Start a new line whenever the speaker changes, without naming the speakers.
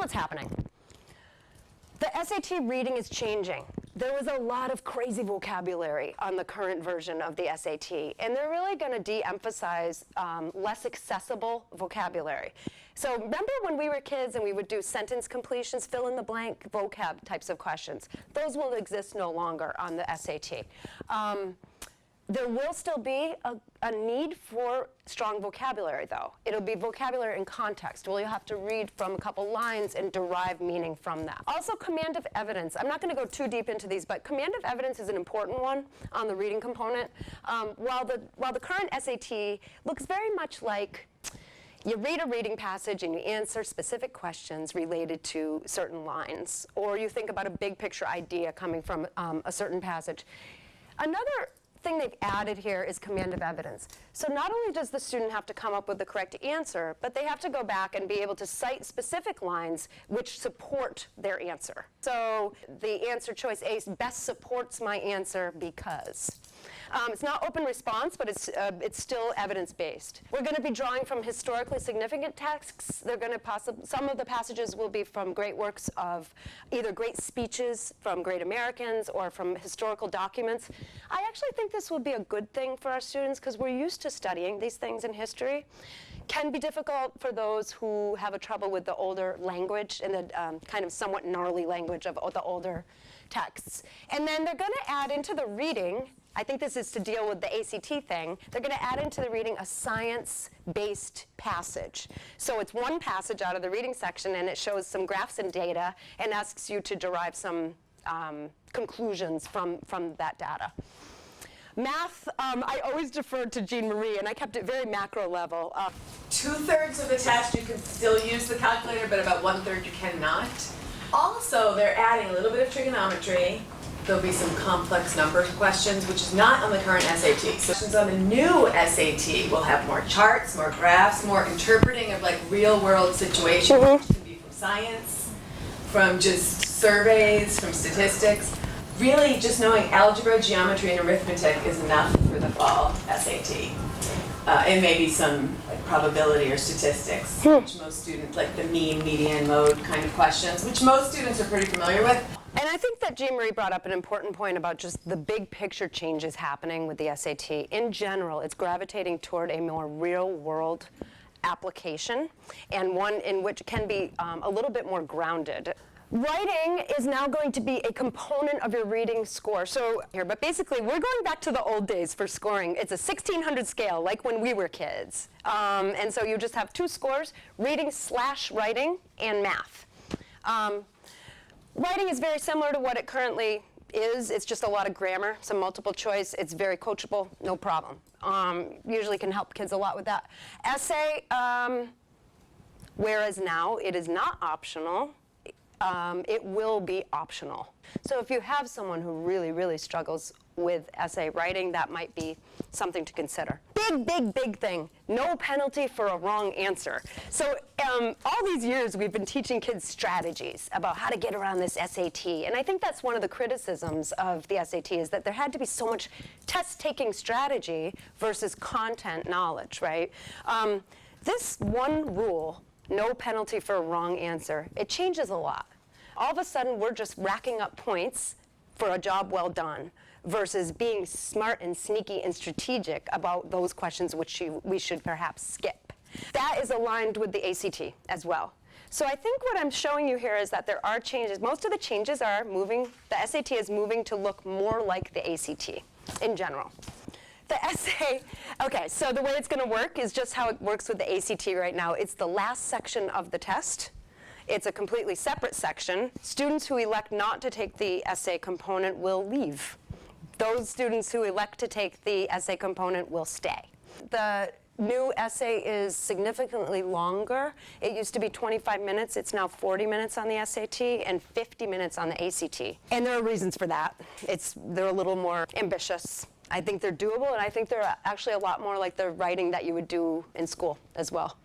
what's happening. The SAT reading is changing. There was a lot of crazy vocabulary on the current version of the SAT, and they're really going to de-emphasize less accessible vocabulary. So remember when we were kids and we would do sentence completions, fill in the blank vocab types of questions? Those will exist no longer on the SAT. There will still be a need for strong vocabulary, though. It'll be vocabulary in context. Well, you'll have to read from a couple lines and derive meaning from that. Also, command of evidence. I'm not going to go too deep into these, but command of evidence is an important one on the reading component. While the current SAT looks very much like you read a reading passage and you answer specific questions related to certain lines, or you think about a big picture idea coming from a certain passage. Another thing they've added here is command of evidence. So not only does the student have to come up with the correct answer, but they have to go back and be able to cite specific lines which support their answer. So the answer choice A best supports my answer because. It's not open response, but it's still evidence-based. We're going to be drawing from historically significant texts. They're going to some of the passages will be from great works of either great speeches from great Americans or from historical documents. I actually think this will be a good thing for our students because we're used to studying these things in history. Can be difficult for those who have a trouble with the older language and the kind of somewhat gnarly language of the older texts. And then they're going to add into the reading, I think this is to deal with the ACT thing, they're going to add into the reading a science-based passage. So it's one passage out of the reading section, and it shows some graphs and data and asks you to derive some conclusions from that data. Math, I always deferred to Jean Marie, and I kept it very macro level.
2/3 of the test you can still use the calculator, but about 1/3 you cannot. Also, they're adding a little bit of trigonometry. There'll be some complex number questions, which is not on the current SAT. So questions on the new SAT will have more charts, more graphs, more interpreting of like real world situations, which can be from science, from just surveys, from statistics. Really, just knowing algebra, geometry, and arithmetic is enough for the fall SAT. And maybe some like probability or statistics, which most students, like the mean, median, mode kind of questions, which most students are pretty familiar with.
And I think that Jean Marie brought up an important point about just the big picture changes happening with the SAT. In general, it's gravitating toward a more real world application, and one in which can be a little bit more grounded. Writing is now going to be a component of your reading score. So here, but basically, we're going back to the old days for scoring. It's a 1600 scale, like when we were kids. And so you just have two scores, reading/writing and math. Writing is very similar to what it currently is. It's just a lot of grammar, some multiple choice. It's very coachable, no problem. Usually can help kids a lot with that. Essay, whereas now it is not optional, it will be optional. So if you have someone who really, really struggles with essay writing, that might be something to consider. Big thing, no penalty for a wrong answer. So all these years we've been teaching kids strategies about how to get around this SAT, and I think that's one of the criticisms of the SAT is that there had to be so much test-taking strategy versus content knowledge, right? This one rule, no penalty for a wrong answer, it changes a lot. All of a sudden, we're just racking up points for a job well done versus being smart and sneaky and strategic about those questions which we should perhaps skip. That is aligned with the ACT as well. So I think what I'm showing you here is that there are changes. Most of the changes are moving, the SAT is moving to look more like the ACT in general. The essay, okay, so the way it's going to work is just how it works with the ACT right now. It's the last section of the test. It's a completely separate section. Students who elect not to take the essay component will leave. Those students who elect to take the essay component will stay. The new essay is significantly longer. It used to be 25 minutes. It's now 40 minutes on the SAT and 50 minutes on the ACT. And there are reasons for that. They're a little more ambitious. I think they're doable, and I think they're actually a lot more like the writing that you would do in school as well.